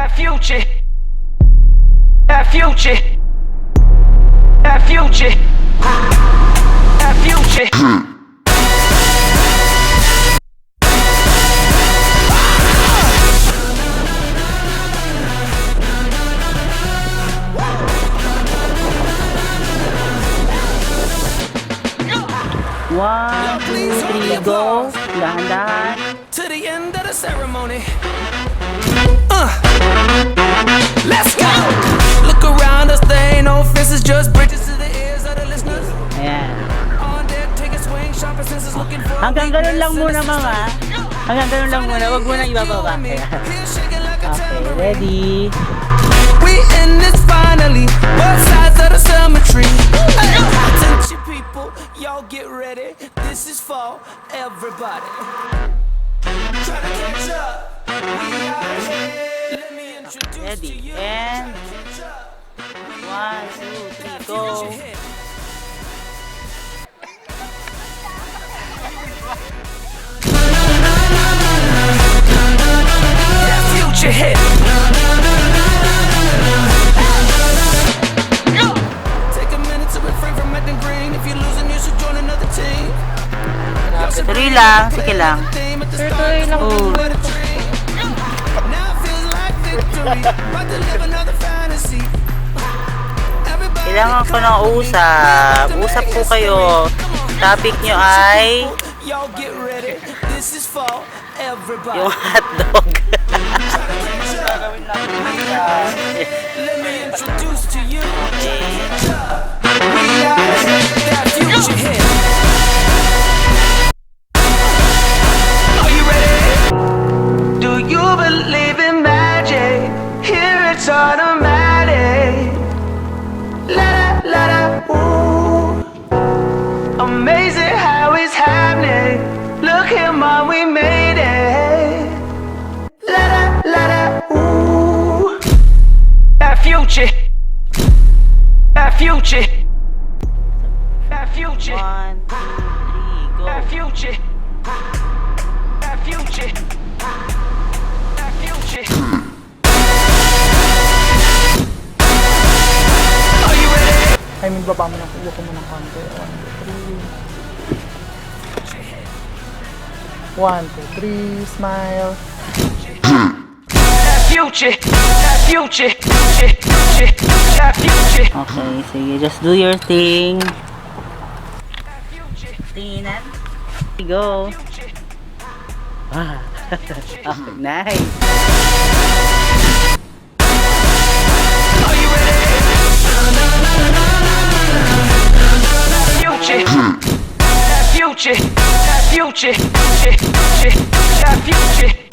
That future. That future. That future. That future. One, two, three, go. Dahan-dahan. To the end of the ceremony. Let's go. Look around us, there ain't no fences, just bridges to the ears of the listeners. Ayan. On deck, take a swing, sharper senses looking for. Hanggang ganun lang muna, mama. Hanggang ganun lang muna. Huwag muna ibababa. Ayan. Okay, ready? We in this finally. Both sides of the cemetery. Attention people, y'all get ready. This is for everybody. Try to catch up. We out here. Let me introduce Ready? to you. And 1, 2, 3, go. That future hit. Take a minute to refrain from acting green. If you're losing, you should join another team. Tuloy lang. Sige lang. Tuloy lang. Oh. Now it feels like victory. About to live another fantasy. Kailangan ko ng usap. Usap po kayo. Topic nyo ay Y'all get ready. This is for everybody. yung hotdog. Let me introduce to you. Okay. We are that future hit. Are you ready? Do you believe in magic? Here it's automatic. La la la ooh. Amazing how it's happening. Look here, mom, we made it. La la la ooh. That future. That future. That future. 1, 2, 3, go. That future. That future. That future. Are you ready? I mean, baba mo ng kuha ko mo ng konti. 1, 2, 3, smile. That future. That future. That future. Okay, sige. Just do your thing. That future. Tingnan. Go. Ah. Okay, nice. Are you ready? Future. That future. That future. That future.